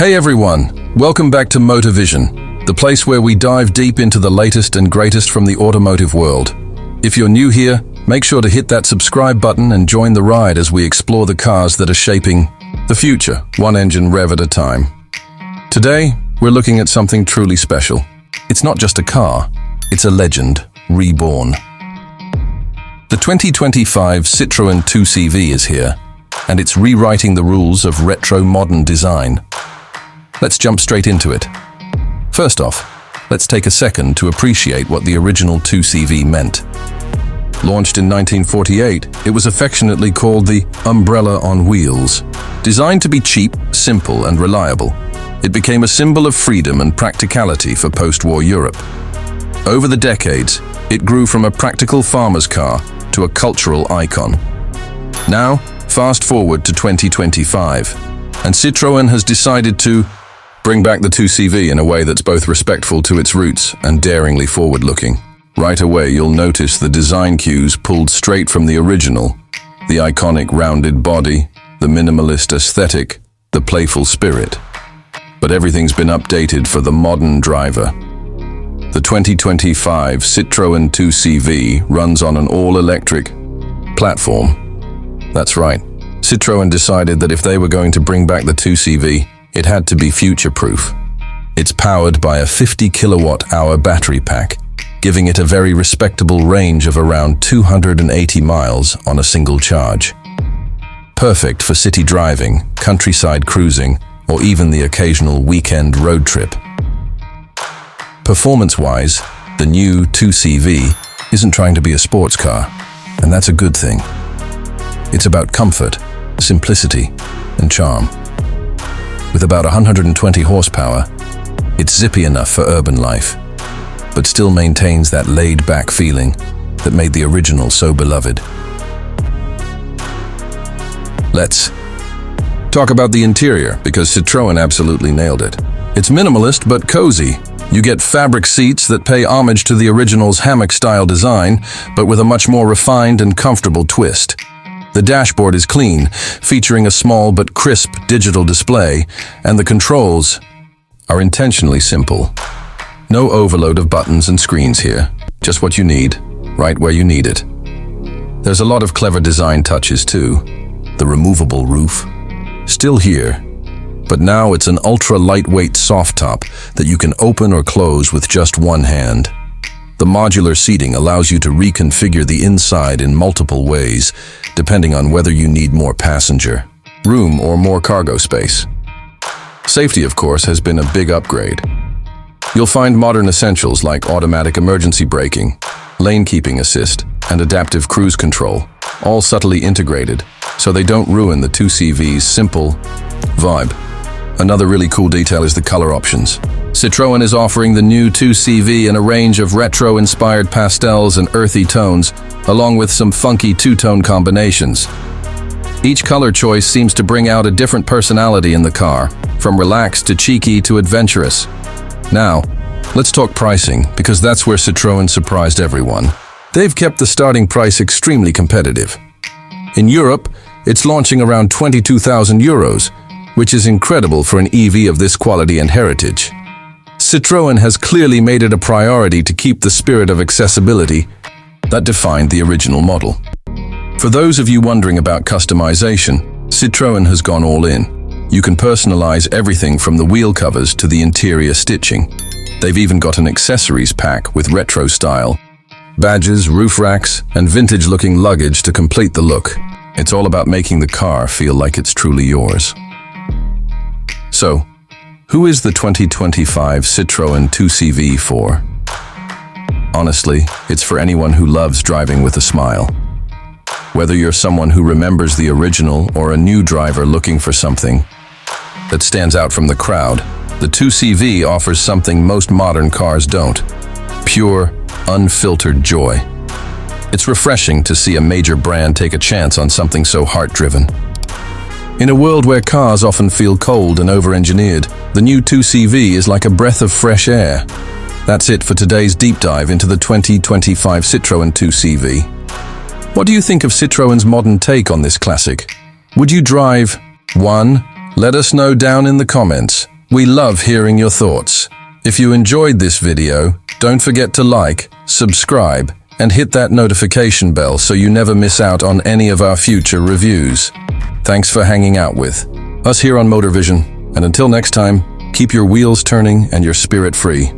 Hey everyone, welcome back to MotorVision, the place where we dive deep into the latest and greatest from the automotive world. If you're new here, make sure to hit that subscribe button and join the ride as we explore the cars that are shaping the future, one engine rev at a time. Today, we're looking at something truly special. It's not just a car, it's a legend, reborn. The 2025 Citroën 2CV is here, and it's rewriting the rules of retro modern design. Let's jump straight into it. First off, let's take a second to appreciate what the original 2CV meant. Launched in 1948, it was affectionately called the umbrella on wheels. Designed to be cheap, simple, and reliable, it became a symbol of freedom and practicality for post-war Europe. Over the decades, it grew from a practical farmer's car to a cultural icon. Now, fast forward to 2025, and Citroën has decided to bring back the 2CV in a way that's both respectful to its roots and daringly forward-looking. Right away, you'll notice the design cues pulled straight from the original. The iconic rounded body, the minimalist aesthetic, the playful spirit. But everything's been updated for the modern driver. The 2025 Citroën 2CV runs on an all-electric platform. That's right. Citroën decided that if they were going to bring back the 2CV, it had to be future-proof. It's powered by a 50 kilowatt-hour battery pack, giving it a very respectable range of around 280 miles on a single charge. Perfect for city driving, countryside cruising, or even the occasional weekend road trip. Performance-wise, the new 2CV isn't trying to be a sports car, and that's a good thing. It's about comfort, simplicity, and charm. With about 120 horsepower, it's zippy enough for urban life, but still maintains that laid-back feeling that made the original so beloved. Let's talk about the interior, because Citroën absolutely nailed it. It's minimalist but cozy. You get fabric seats that pay homage to the original's hammock-style design, but with a much more refined and comfortable twist. The dashboard is clean, featuring a small but crisp digital display, and the controls are intentionally simple. No overload of buttons and screens here, just what you need, right where you need it. There's a lot of clever design touches too. The removable roof, still here, but now it's an ultra-lightweight soft top that you can open or close with just one hand. The modular seating allows you to reconfigure the inside in multiple ways, depending on whether you need more passenger room or more cargo space. Safety, of course, has been a big upgrade. You'll find modern essentials like automatic emergency braking, lane keeping assist, and adaptive cruise control, all subtly integrated, so they don't ruin the 2CV's simple vibe. Another really cool detail is the color options. Citroën is offering the new 2CV in a range of retro-inspired pastels and earthy tones, along with some funky two-tone combinations. Each color choice seems to bring out a different personality in the car, from relaxed to cheeky to adventurous. Now, let's talk pricing, because that's where Citroën surprised everyone. They've kept the starting price extremely competitive. In Europe, it's launching around 22,000 euros, which is incredible for an EV of this quality and heritage. Citroën has clearly made it a priority to keep the spirit of accessibility that defined the original model. For those of you wondering about customization, Citroën has gone all in. You can personalize everything from the wheel covers to the interior stitching. They've even got an accessories pack with retro style, badges, roof racks, and vintage-looking luggage to complete the look. It's all about making the car feel like it's truly yours. So, who is the 2025 Citroën 2CV for? Honestly, it's for anyone who loves driving with a smile. Whether you're someone who remembers the original or a new driver looking for something that stands out from the crowd, the 2CV offers something most modern cars don't: pure, unfiltered joy. It's refreshing to see a major brand take a chance on something so heart-driven. In a world where cars often feel cold and over-engineered, the new 2CV is like a breath of fresh air. That's it for today's deep dive into the 2025 Citroën 2CV. What do you think of Citroën's modern take on this classic? Would you drive one? Let us know down in the comments. We love hearing your thoughts. If you enjoyed this video, don't forget to like, subscribe, and hit that notification bell so you never miss out on any of our future reviews. Thanks for hanging out with us here on Motor Vision, and until next time, keep your wheels turning and your spirit free.